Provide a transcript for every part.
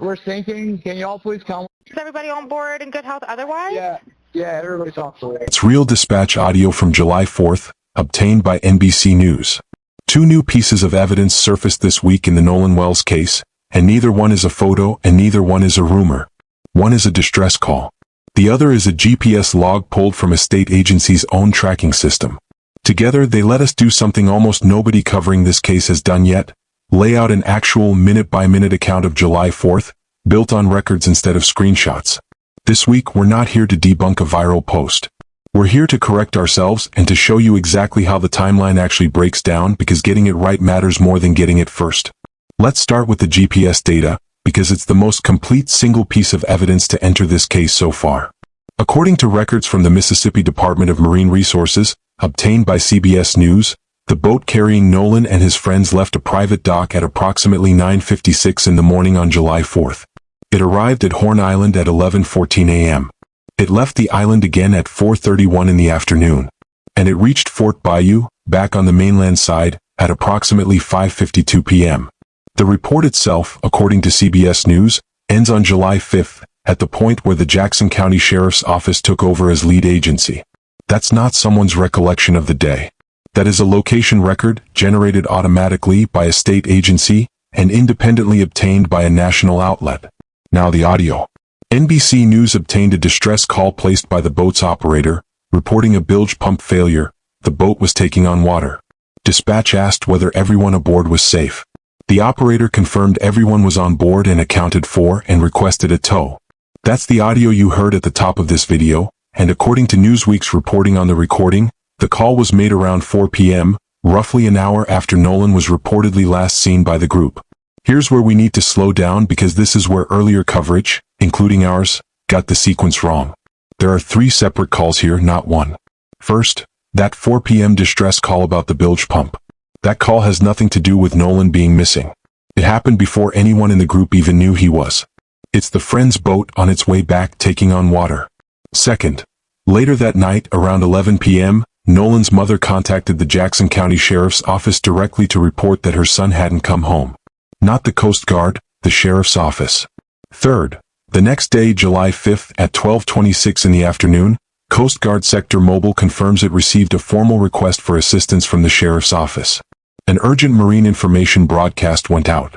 We're sinking. Can you all please come? Is everybody on board in good health otherwise? Yeah, everybody's on board. It's real dispatch audio from July 4th, obtained by NBC News. Two new pieces of evidence surfaced this week in the Nolan Wells case, and neither one is a photo and neither one is a rumor. One is a distress call. The other is a GPS log pulled from a state agency's own tracking system. Together, they let us do something almost nobody covering this case has done yet: lay out an actual minute-by-minute account of July 4th, built on records instead of screenshots. This week, we're not here to debunk a viral post. We're here to correct ourselves and to show you exactly how the timeline actually breaks down, because getting it right matters more than getting it first. Let's start with the GPS data, because it's the most complete single piece of evidence to enter this case so far. According to records from the Mississippi Department of Marine Resources, obtained by CBS News, the boat carrying Nolan and his friends left a private dock at approximately 9:56 in the morning on July 4th. It arrived at Horn Island at 11:14 a.m. It left the island again at 4:31 in the afternoon. And it reached Fort Bayou, back on the mainland side, at approximately 5:52 p.m. The report itself, according to CBS News, ends on July 5th, at the point where the Jackson County Sheriff's Office took over as lead agency. That's not someone's recollection of the day. That is a location record, generated automatically by a state agency, and independently obtained by a national outlet. Now the audio. NBC News obtained a distress call placed by the boat's operator, reporting a bilge pump failure. The boat was taking on water. Dispatch asked whether everyone aboard was safe. The operator confirmed everyone was on board and accounted for, and requested a tow. That's the audio you heard at the top of this video, and according to Newsweek's reporting on the recording, the call was made around 4 p.m., roughly an hour after Nolan was reportedly last seen by the group. Here's where we need to slow down, because this is where earlier coverage, including ours, got the sequence wrong. There are three separate calls here, not one. First, that 4 p.m. distress call about the bilge pump. That call has nothing to do with Nolan being missing. It happened before anyone in the group even knew he was. It's the friend's boat on its way back taking on water. Second, later that night, around 11 p.m., Nolan's mother contacted the Jackson County Sheriff's Office directly to report that her son hadn't come home. Not the Coast Guard, the Sheriff's Office. Third, the next day, July 5th, at 12:26 in the afternoon, Coast Guard Sector Mobile confirms it received a formal request for assistance from the Sheriff's Office. An urgent marine information broadcast went out.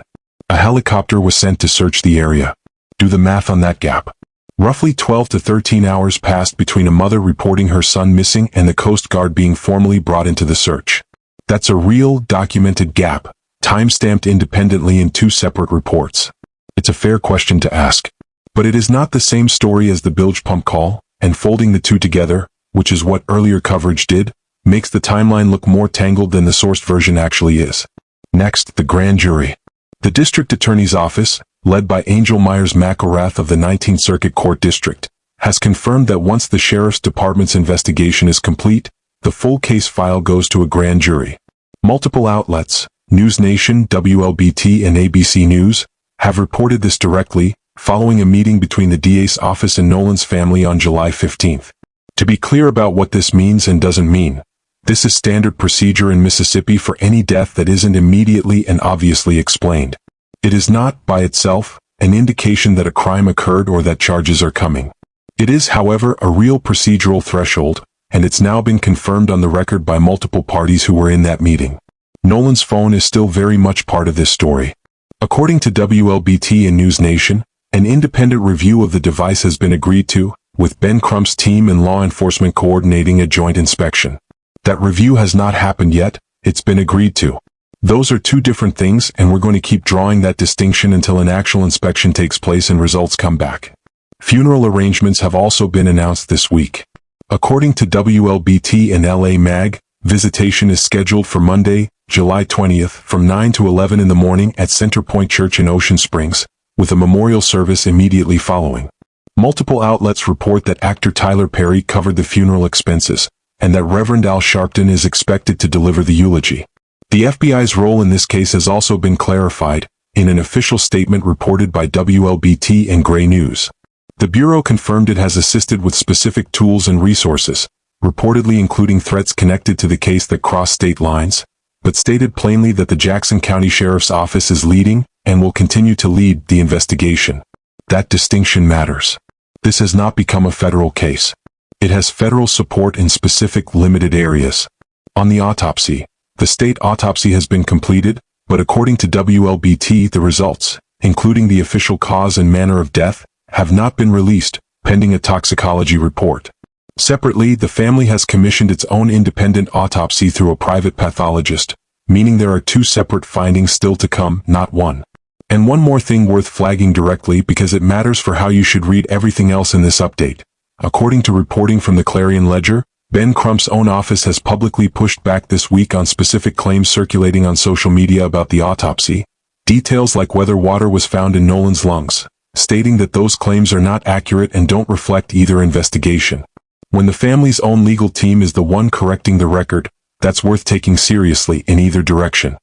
A helicopter was sent to search the area. Do the math on that gap. Roughly 12 to 13 hours passed between a mother reporting her son missing and the Coast Guard being formally brought into the search. That's a real, documented gap, time-stamped independently in two separate reports. It's a fair question to ask. But it is not the same story as the bilge pump call, and folding the two together, which is what earlier coverage did, makes the timeline look more tangled than the sourced version actually is. Next, the grand jury. The district attorney's office, led by Angel Myers McElrath of the 19th Circuit Court District, has confirmed that once the Sheriff's Department's investigation is complete, the full case file goes to a grand jury. Multiple outlets, News Nation, WLBT, and ABC News, have reported this directly, following a meeting between the DA's office and Nolan's family on July 15th. To be clear about what this means and doesn't mean, this is standard procedure in Mississippi for any death that isn't immediately and obviously explained. It is not, by itself, an indication that a crime occurred or that charges are coming. It is, however, a real procedural threshold, and it's now been confirmed on the record by multiple parties who were in that meeting. Nolan's phone is still very much part of this story. According to WLBT and News Nation, an independent review of the device has been agreed to, with Ben Crump's team and law enforcement coordinating a joint inspection. That review has not happened yet, it's been agreed to. Those are two different things, and we're going to keep drawing that distinction until an actual inspection takes place and results come back. Funeral arrangements have also been announced this week. According to WLBT and LA Mag, visitation is scheduled for Monday, July 20th, from 9 to 11 in the morning at Center Point Church in Ocean Springs, with a memorial service immediately following. Multiple outlets report that actor Tyler Perry covered the funeral expenses, and that Reverend Al Sharpton is expected to deliver the eulogy. The FBI's role in this case has also been clarified, in an official statement reported by WLBT and Gray News. The Bureau confirmed it has assisted with specific tools and resources, reportedly including threats connected to the case that cross state lines, but stated plainly that the Jackson County Sheriff's Office is leading, and will continue to lead the investigation. That distinction matters. This has not become a federal case. It has federal support in specific limited areas. On the autopsy, the state autopsy has been completed, but according to WLBT, the results, including the official cause and manner of death, have not been released, pending a toxicology report. Separately, the family has commissioned its own independent autopsy through a private pathologist, meaning there are two separate findings still to come, not one. And one more thing worth flagging directly because it matters for how you should read everything else in this update. According to reporting from the Clarion Ledger, Ben Crump's own office has publicly pushed back this week on specific claims circulating on social media about the autopsy. Details like whether water was found in Nolan's lungs, stating that those claims are not accurate and don't reflect either investigation. When the family's own legal team is the one correcting the record, that's worth taking seriously in either direction.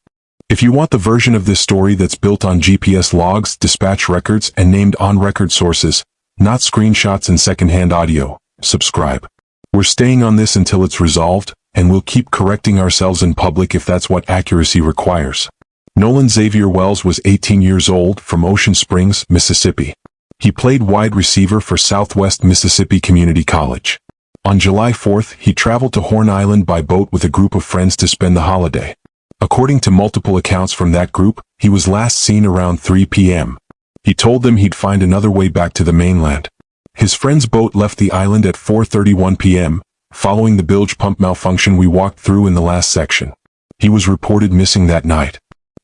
If you want the version of this story that's built on GPS logs, dispatch records, and named on-record sources, not screenshots and secondhand audio, subscribe. We're staying on this until it's resolved, and we'll keep correcting ourselves in public if that's what accuracy requires. Nolan Xavier Wells was 18 years old, from Ocean Springs, Mississippi. He played wide receiver for Southwest Mississippi Community College. On July 4th, he traveled to Horn Island by boat with a group of friends to spend the holiday. According to multiple accounts from that group, he was last seen around 3 p.m. He told them he'd find another way back to the mainland. His friend's boat left the island at 4:31 p.m., following the bilge pump malfunction we walked through in the last section. He was reported missing that night.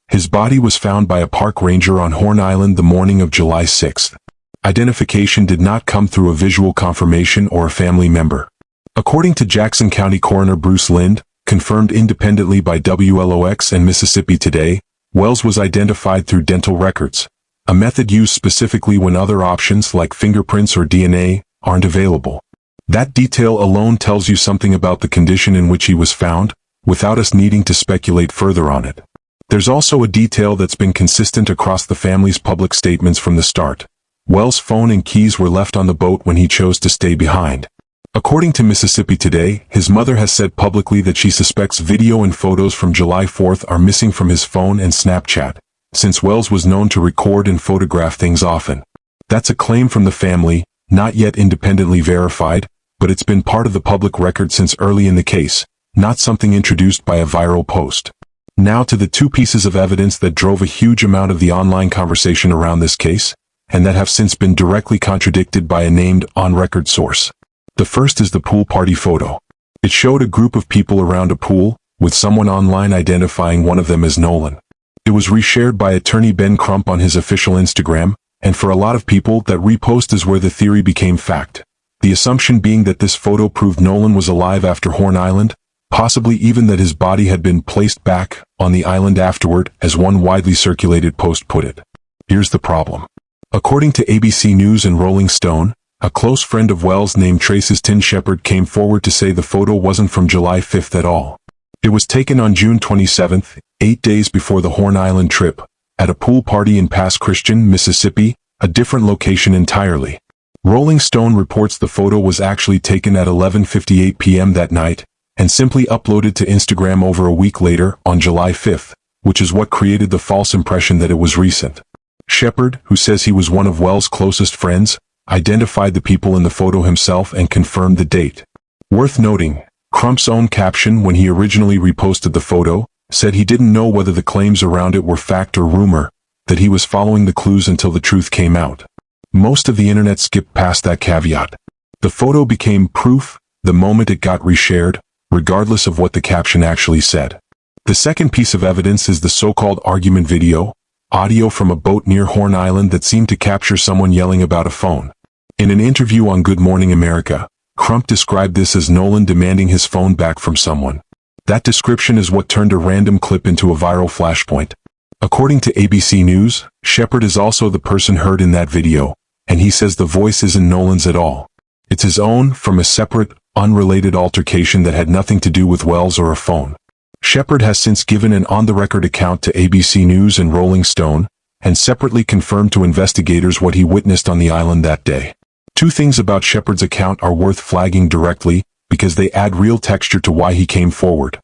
His body was found by a park ranger on Horn Island the morning of July 6th. Identification did not come through a visual confirmation or a family member. According to Jackson County Coroner Bruce Lind, confirmed independently by WLOX and Mississippi Today, Wells was identified through dental records, a method used specifically when other options like fingerprints or DNA aren't available. That detail alone tells you something about the condition in which he was found, without us needing to speculate further on it. There's also a detail that's been consistent across the family's public statements from the start. Wells' phone and keys were left on the boat when he chose to stay behind. According to Mississippi Today, his mother has said publicly that she suspects video and photos from July 4th are missing from his phone and Snapchat, since Wells was known to record and photograph things often. That's a claim from the family, not yet independently verified, but it's been part of the public record since early in the case, not something introduced by a viral post. Now to the two pieces of evidence that drove a huge amount of the online conversation around this case, and that have since been directly contradicted by a named on-record source. The first is the pool party photo. It showed a group of people around a pool, with someone online identifying one of them as Nolan. It was reshared by attorney Ben Crump on his official Instagram, and for a lot of people, that repost is where the theory became fact. The assumption being that this photo proved Nolan was alive after Horn Island, possibly even that his body had been placed back on the island afterward, as one widely circulated post put it. Here's the problem. According to ABC News and Rolling Stone, a close friend of Wells named Trace's Tin Shepard came forward to say the photo wasn't from July 5th at all. It was taken on June 27th, 8 days before the Horn Island trip, at a pool party in Pass Christian, Mississippi, a different location entirely. Rolling Stone reports the photo was actually taken at 11:58 p.m. that night, and simply uploaded to Instagram over a week later, on July 5th, which is what created the false impression that it was recent. Shepard, who says he was one of Wells' closest friends, identified the people in the photo himself and confirmed the date. Worth noting, Crump's own caption when he originally reposted the photo, said he didn't know whether the claims around it were fact or rumor, that he was following the clues until the truth came out. Most of the internet skipped past that caveat. The photo became proof the moment it got reshared, regardless of what the caption actually said. The second piece of evidence is the so-called argument video, audio from a boat near Horn Island that seemed to capture someone yelling about a phone. In an interview on Good Morning America, Crump described this as Nolan demanding his phone back from someone. That description is what turned a random clip into a viral flashpoint. According to ABC News, Shepard is also the person heard in that video, and he says the voice isn't Nolan's at all. It's his own, from a separate, unrelated altercation that had nothing to do with Wells or a phone. Shepard has since given an on-the-record account to ABC News and Rolling Stone, and separately confirmed to investigators what he witnessed on the island that day. Two things about Shepard's account are worth flagging directly, because they add real texture to why he came forward.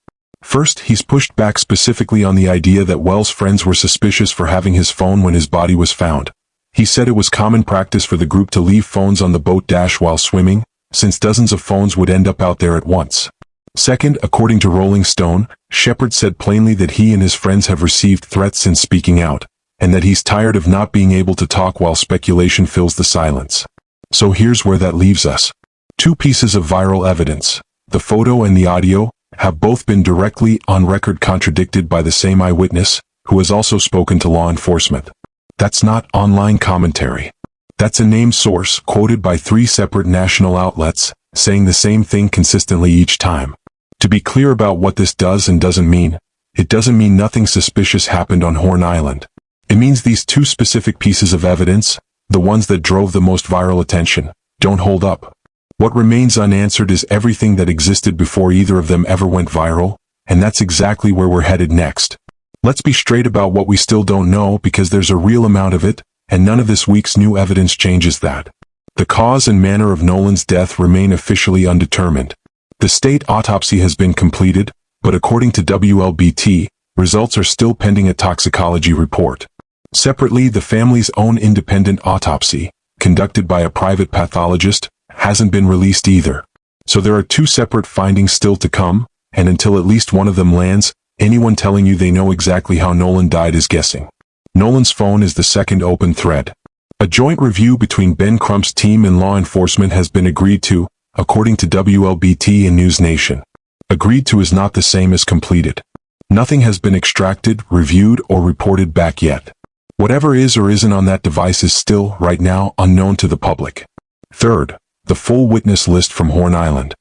First, he's pushed back specifically on the idea that Wells' friends were suspicious for having his phone when his body was found. He said it was common practice for the group to leave phones on the boat dash while swimming, since dozens of phones would end up out there at once. Second, according to Rolling Stone, Shepard said plainly that he and his friends have received threats since speaking out, and that he's tired of not being able to talk while speculation fills the silence. So here's where that leaves us. Two pieces of viral evidence, the photo and the audio, have both been directly on record contradicted by the same eyewitness, who has also spoken to law enforcement. That's not online commentary. That's a named source quoted by 3 separate national outlets, saying the same thing consistently each time. To be clear about what this does and doesn't mean, it doesn't mean nothing suspicious happened on Horn Island. It means these two specific pieces of evidence, the ones that drove the most viral attention, don't hold up. What remains unanswered is everything that existed before either of them ever went viral, and that's exactly where we're headed next. Let's be straight about what we still don't know because there's a real amount of it, and none of this week's new evidence changes that. The cause and manner of Nolan's death remain officially undetermined. The state autopsy has been completed, but according to WLBT, results are still pending a toxicology report. Separately, the family's own independent autopsy, conducted by a private pathologist, hasn't been released either. So there are 2 separate findings still to come, and until at least one of them lands, anyone telling you they know exactly how Nolan died is guessing. Nolan's phone is the second open thread. A joint review between Ben Crump's team and law enforcement has been agreed to, according to WLBT and News Nation. Agreed to is not the same as completed. Nothing has been extracted, reviewed, or reported back yet. Whatever is or isn't on that device is still, right now, unknown to the public. Third, the full witness list from Horn Island.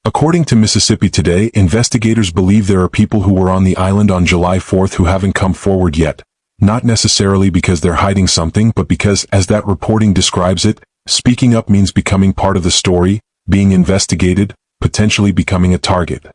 According to Mississippi Today, investigators believe there are people who were on the island on July 4th who haven't come forward yet, not necessarily because they're hiding something but because, as that reporting describes it, speaking up means becoming part of the story, being investigated, potentially becoming a target.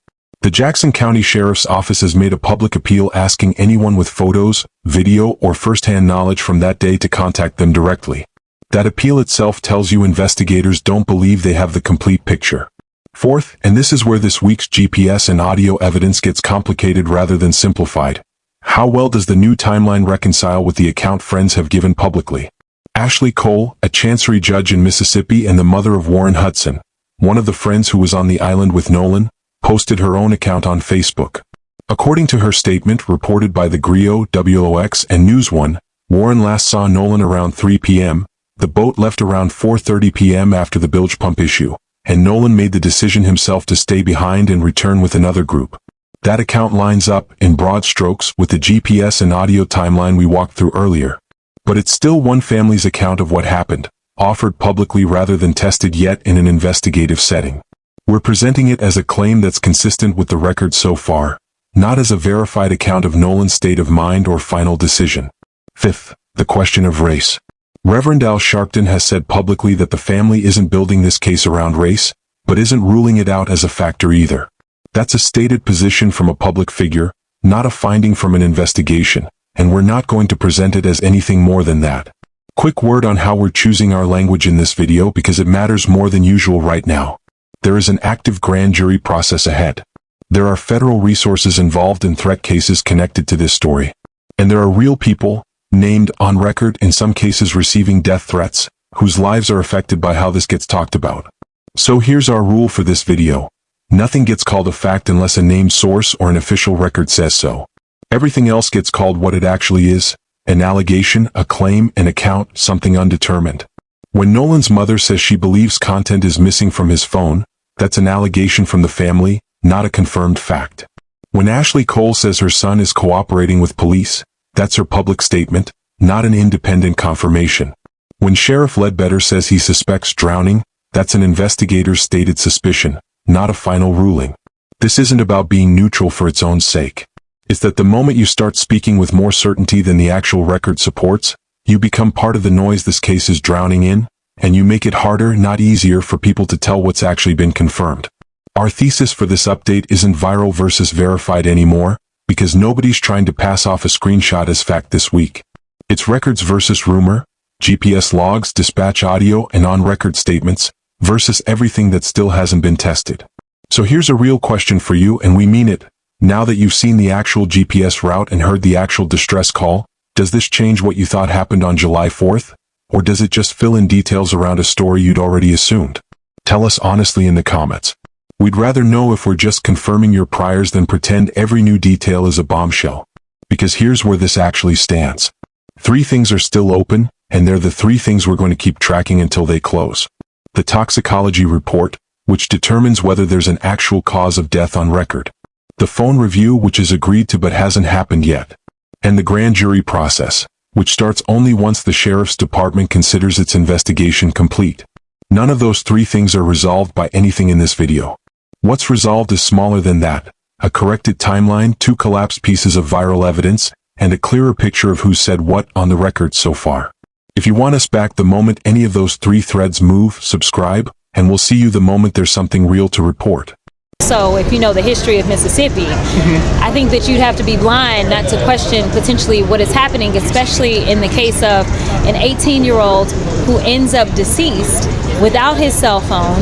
The Jackson County Sheriff's Office has made a public appeal asking anyone with photos, video, or first-hand knowledge from that day to contact them directly. That appeal itself tells you investigators don't believe they have the complete picture. Fourth, and this is where this week's GPS and audio evidence gets complicated rather than simplified. How well does the new timeline reconcile with the account friends have given publicly? Ashley Cole, a chancery judge in Mississippi and the mother of Warren Hudson, one of the friends who was on the island with Nolan, posted her own account on Facebook. According to her statement reported by the Griot, WOX, and News One, Warren last saw Nolan around 3 p.m., the boat left around 4:30 p.m. after the bilge pump issue, and Nolan made the decision himself to stay behind and return with another group. That account lines up, in broad strokes, with the GPS and audio timeline we walked through earlier. But it's still one family's account of what happened, offered publicly rather than tested yet in an investigative setting. We're presenting it as a claim that's consistent with the record so far, not as a verified account of Nolan's state of mind or final decision. Fifth, the question of race. Reverend Al Sharpton has said publicly that the family isn't building this case around race, but isn't ruling it out as a factor either. That's a stated position from a public figure, not a finding from an investigation, and we're not going to present it as anything more than that. Quick word on how we're choosing our language in this video because it matters more than usual right now. There is an active grand jury process ahead. There are federal resources involved in threat cases connected to this story. And there are real people, named, on record, in some cases receiving death threats, whose lives are affected by how this gets talked about. So here's our rule for this video. Nothing gets called a fact unless a named source or an official record says so. Everything else gets called what it actually is, an allegation, a claim, an account, something undetermined. When Nolan's mother says she believes content is missing from his phone, that's an allegation from the family, not a confirmed fact. When Ashley Cole says her son is cooperating with police, that's her public statement, not an independent confirmation. When Sheriff Ledbetter says he suspects drowning, that's an investigator's stated suspicion, not a final ruling. This isn't about being neutral for its own sake. It's that the moment you start speaking with more certainty than the actual record supports, you become part of the noise this case is drowning in, and you make it harder, not easier, for people to tell what's actually been confirmed. Our thesis for this update isn't viral versus verified anymore, because nobody's trying to pass off a screenshot as fact this week. It's records versus rumor, GPS logs, dispatch audio, and on-record statements, versus everything that still hasn't been tested. So here's a real question for you, and we mean it. Now that you've seen the actual GPS route and heard the actual distress call, does this change what you thought happened on July 4th? Or does it just fill in details around a story you'd already assumed? Tell us honestly in the comments. We'd rather know if we're just confirming your priors than pretend every new detail is a bombshell. Because here's where this actually stands. 3 things are still open, and they're the 3 things we're going to keep tracking until they close. The toxicology report, which determines whether there's an actual cause of death on record. The phone review, which is agreed to but hasn't happened yet. And the grand jury process, which starts only once the sheriff's department considers its investigation complete. None of those 3 things are resolved by anything in this video. What's resolved is smaller than that: a corrected timeline, 2 collapsed pieces of viral evidence, and a clearer picture of who said what on the record so far. If you want us back the moment any of those 3 threads move, subscribe, and we'll see you the moment there's something real to report. So if you know the history of Mississippi, I think that you'd have to be blind not to question potentially what is happening, especially in the case of an 18-year-old who ends up deceased without his cell phone,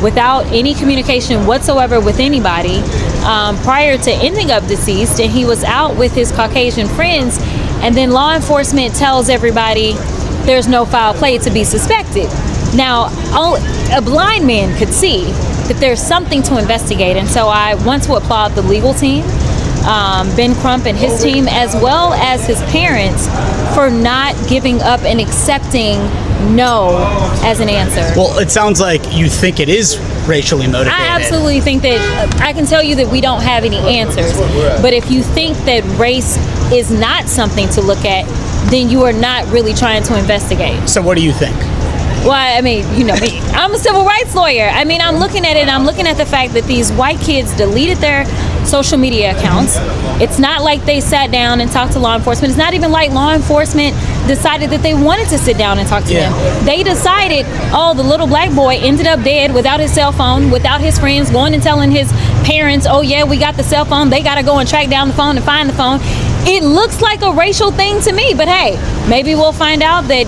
without any communication whatsoever with anybody, prior to ending up deceased, and he was out with his Caucasian friends, and then law enforcement tells everybody there's no foul play to be suspected. Now, a blind man could see that there's something to investigate, and so I want to applaud the legal team, Ben Crump and his team, as well as his parents, for not giving up and accepting no as an answer. Well, it sounds like you think it is racially motivated. I absolutely think that, I can tell you that we don't have any answers, but if you think that race is not something to look at, then you are not really trying to investigate. So what do you think? Well, I mean, you know me. I'm a civil rights lawyer. I mean, I'm looking at it, and I'm looking at the fact that these white kids deleted their social media accounts. It's not like they sat down and talked to law enforcement. It's not even like law enforcement decided that they wanted to sit down and talk to them. They decided, oh, the little black boy ended up dead without his cell phone, without his friends, going and telling his parents, oh yeah, we got the cell phone. They got to go and track down the phone and find the phone. It looks like a racial thing to me, but hey, maybe we'll find out that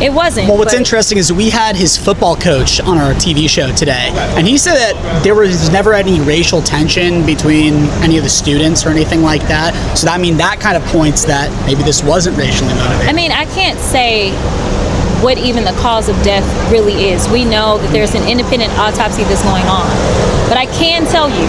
it wasn't. Well, what's interesting is we had his football coach on our TV show today, and he said that there was never any racial tension between any of the students or anything like that. So I mean, that kind of points that maybe this wasn't racially motivated. I mean, I can't say what even the cause of death really is. We know that there's an independent autopsy that's going on, but I can tell you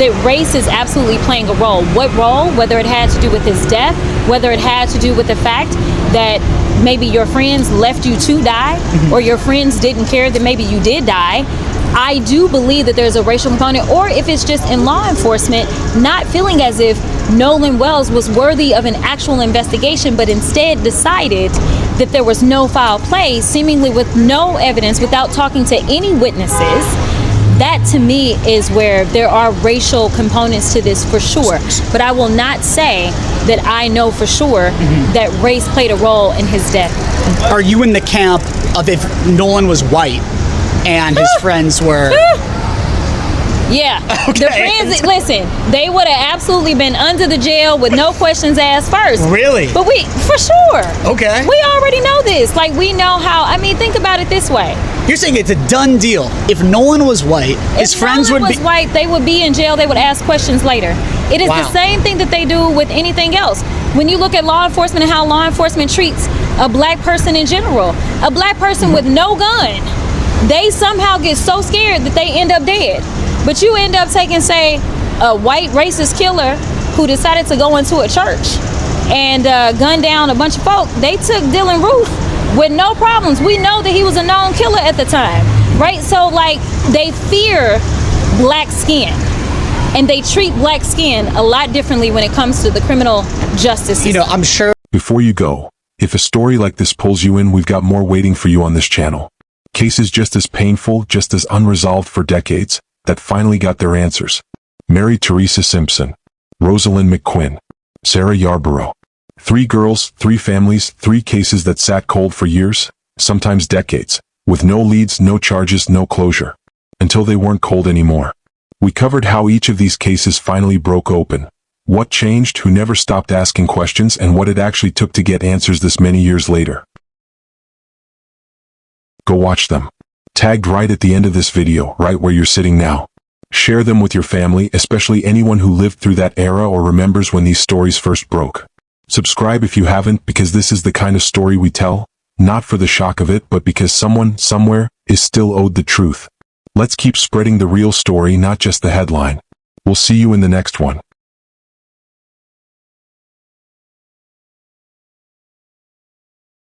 that race is absolutely playing a role. What role? Whether it had to do with his death, whether it had to do with the fact that maybe your friends left you to die, or your friends didn't care that maybe you did die. I do believe that there's a racial component, or if it's just in law enforcement not feeling as if Nolan Wells was worthy of an actual investigation, but instead decided that there was no foul play, seemingly with no evidence, without talking to any witnesses. That to me is where there are racial components to this for sure. But I will not say that I know for sure that race played a role in his death. Are you in the camp of if Nolan was white and his friends were... Yeah. Okay. The friends, listen, they would have absolutely been under the jail with no questions asked first. Really? But for sure. Okay. We already know this. Like, we know how, I mean, think about it this way. You're saying it's a done deal. If Nolan was white, his friends would be... If Nolan was white, they would be in jail. They would ask questions later. It is the same thing that they do with anything else. When you look at law enforcement and how law enforcement treats a black person in general, a black person with no gun, they somehow get so scared that they end up dead. But you end up taking, say, a white racist killer who decided to go into a church and gun down a bunch of folk. They took Dylan Roof with no problems. We know that he was a known killer at the time, right? So, like, they fear black skin, and they treat black skin a lot differently when it comes to the criminal justice system. You know, I'm sure... Before you go, if a story like this pulls you in, we've got more waiting for you on this channel. Cases just as painful, just as unresolved for decades, that finally got their answers. Mary Teresa Simpson, Rosalind McQuinn, Sarah Yarborough. 3 girls, 3 families, 3 cases that sat cold for years, sometimes decades, with no leads, no charges, no closure, until they weren't cold anymore. We covered how each of these cases finally broke open, what changed, who never stopped asking questions, and what it actually took to get answers this many years later. Go watch them. Tagged right at the end of this video, right where you're sitting now. Share them with your family, especially anyone who lived through that era or remembers when these stories first broke. Subscribe if you haven't, because this is the kind of story we tell, not for the shock of it, but because someone, somewhere, is still owed the truth. Let's keep spreading the real story, not just the headline. We'll see you in the next one.